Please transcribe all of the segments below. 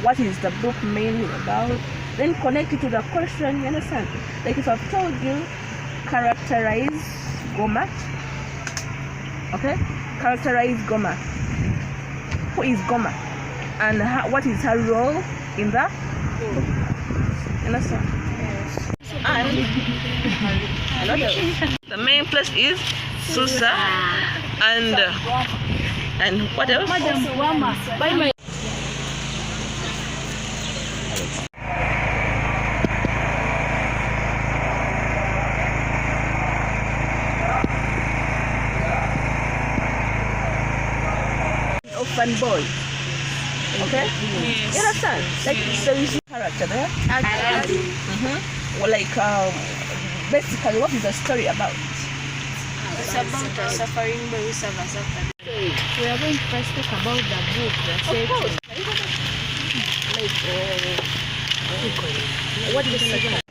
what is the book mainly about, then connect it to the question, you understand? Like if I've told you, characterize Goma, okay? Characterize Goma. Who is Goma? And what is her role in the book? You understand? And the main place is Susa and what else? Orphan boy. Okay? Yes. You understand? Like there is a character there. Well, like basically, what is the story about? It's about a suffering boy who suffers after. We are going to first talk about the book. What is the second?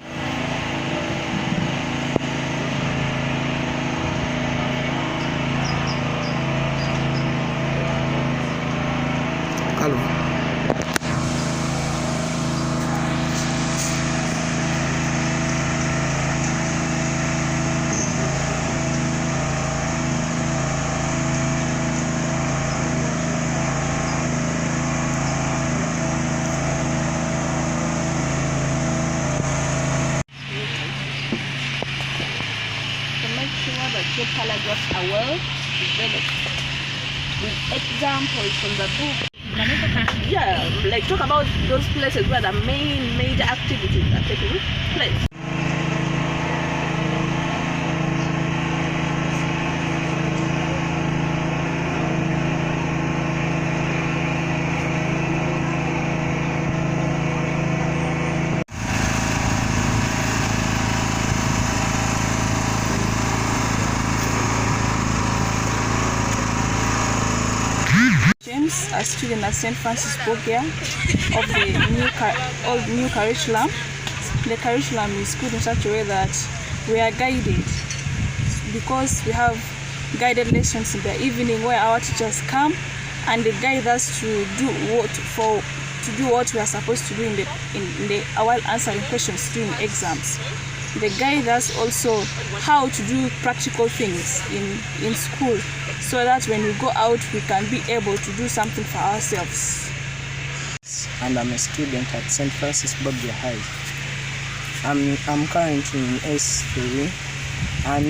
Your paragraphs are well developed with examples from the book. Yeah, like talk about those places where the main major activities are taking place. A student at St. Francis Ebya of the new curriculum. The curriculum is good in such a way that we are guided, because we have guided lessons in the evening where our teachers come and they guide us to do what we are supposed to do while answering questions during exams. They guide us also how to do practical things in school, so that when we go out we can be able to do something for ourselves. And I'm a student at St. Francis Ebya High. I'm currently in S.4, and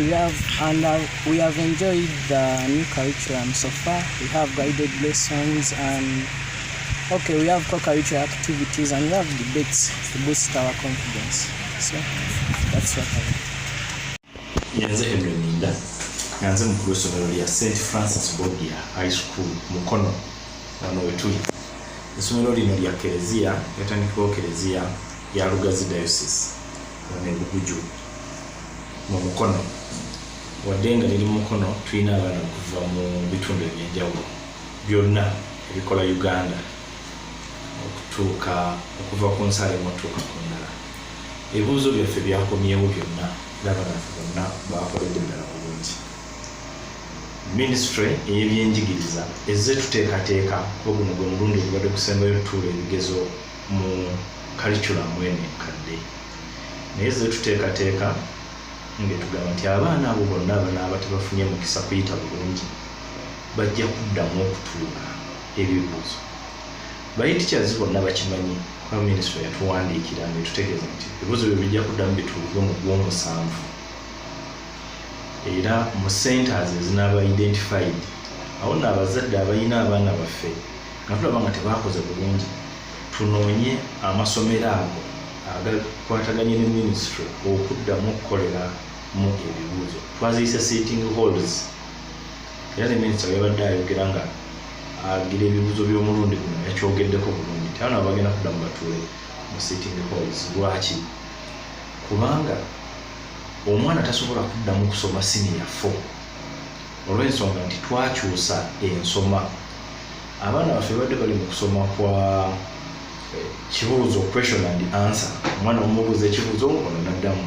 we have enjoyed the new curriculum so far. We have guided lessons and we have co-curricular activities, and we have debates to boost our confidence. So that's what I mean. Nyanze mukulu w'essomero lya St. Francis Ebya High School Mukono wano wetuli. Essomero lino lya Kereziya, yatandikibwawo Kereziya ya Lugazi Diocese wano e Buguju mu Mukono. Wadde nga liri mu Mukono, tulina abaana okuva mu bitundu eby'enjawulo byonna ebikola Uganda okuva ku nsalo emu okutuuka ku ndala. Ebibuuzo byaffe byakomyewo byonna, laba naffe bonna bakoledde ddala bulungi. Ministry ey'ebyenjigiriza ezze tuteekateeka kuba guno gwe mulundi ogubadde kusembayo tutuula ebigezo mu curriculum eno enkadde. Naye ezze tuteekateeka ng'etugamba nti abaana abo bonna abanaaba tebafunye mukisa kuyita bulungi bajja kuddamu okutuula ebibuuzo. Bayitikyaz bonna bakimanyi kuba ministry yatuwandiikira netutegeeza nti ebibuuzo byo bijja kuddamu bituulibwe mu Gw'omusanvu. Era mu centers ezinaba identified awo nno abazadde abalina abaana baffe nga tulaba nga tebaakoze bulungi, tunoonye amasomero ago agakwataganye ne ministry okuddamu okukolera mu ebibuuzo. Twaziyise sitting halls, era ne ministry yabadde ayogera nga agira ebibuuzo by'omulundi guno yakyogeddeko bulungi nti abaana bagenda kuddamu batuule mu sitting halls. Lwaki? Kubanga omwana tasobola kuddamu kusoma senior 4 olw'ensonga nti twakyusa ensoma. Abaana baffe badde bali mu kusoma kwa kibuuzo, question and answer. Omwana omubuuza ekibuuzo ono n'addamu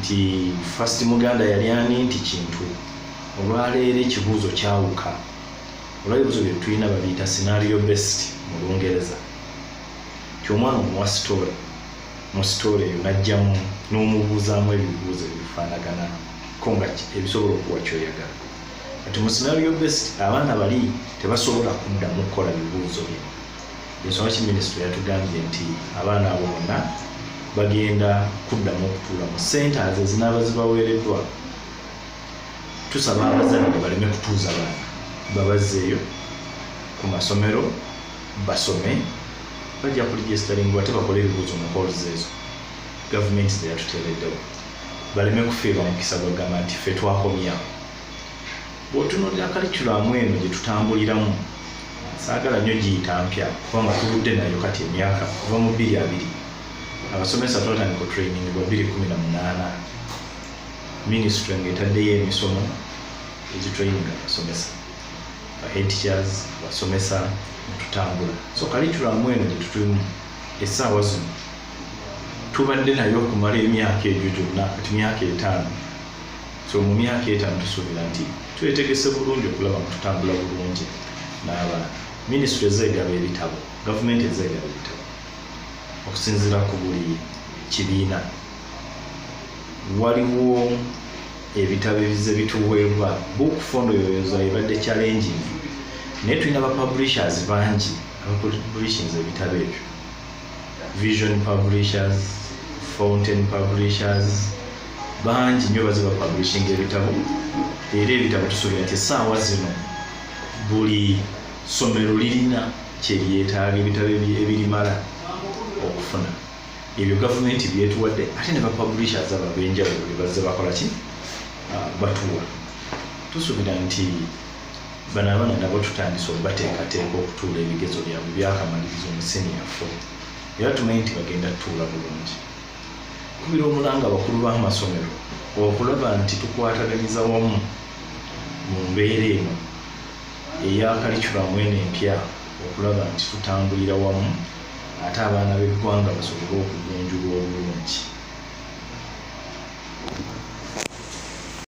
nti first Muganda yali ani nti kintu. Olwaleero ekibuuzo kyawuka. Olw'ebibuuzo bye tulina babiyita scenario based mu Lungereza. ky'omwana omuwa sitoola mu sitoola eyo n'ajjamu n'omubuuzaamu ebibuuzo ebifaanagana ko nga ebisobola okuwa kyoyagala. Kati mu scenario based abaana bali tebasobola kuddamu kukola bibuuzo bino. Ensonga ki minisitule yatugambye nti abaana abo bonna bagenda kuddamu okutuula mu centers ezinaaba zibaweereddwa. Tusaba abazadde baleme kutuuza baana, babazzeeyo ku masomero basome, bajja kuligistering ate bakole ebibuuzo mu halls ezo gavumenti ze yatuteereddewo. Baleme kufiirwa mukisa gwagamba nti ffe twakomya. Bw'otunuulira kalikulamu eno gye tutambuliramu, saagala nnyo giyita mpya kubanga tuvudde nayo kati emyaka kuva mu 2020 abasomesa twatandika training bwa 2018 minisitule ng'etaddeyo emisomo egitraining abasomesa head teachers basomesa tutambula. So kalikulamu eno gye tutulimu essaawa zino tubadde nayo okumala emyaka egyo gyonna kati myaka 5. So mu myaka 5 tusuubira nti twetegese bulungi okulaba nga tutambula bulungi n'abaana. Minisitule ezeegaba ebitabo, gavumenti ezeegaba ebitabo okusinziira ku buli kibiina. Waliwo ebitabo ebize bituweebwa book fondoyoza ebadde challenging, naye tulina ba publishers bangi abapublishings ebitabo ebyo. Vision publishers, Fountain publishers, bangi nnyo baziba publishing ebitabo. Era ebitabo tusuubira nti essaawa zino buli somero lirina kyeryetaaga ebitabo ebirimala okufuna. Ebyo gavumenti byetuwadde ate ne ba publishers abo ab'enjawulo bye bazze bakola ki batuwa. Tusuubira nti bano abaana nabo tutandise okubateekateeka okutuula ebigezo byabwe byakamalirizo mu senior 4 era tumanyi nti bagenda tutuula bulungi. Kubira omulanga abakulu b'amasomero okulaba nti tukwataganyiza wamu mu mbeera eno eya kalikulamu eno empya, okulaba nti tutambulira wamu ate abaana b'eggwanga basobole okugunjulwa obulungi.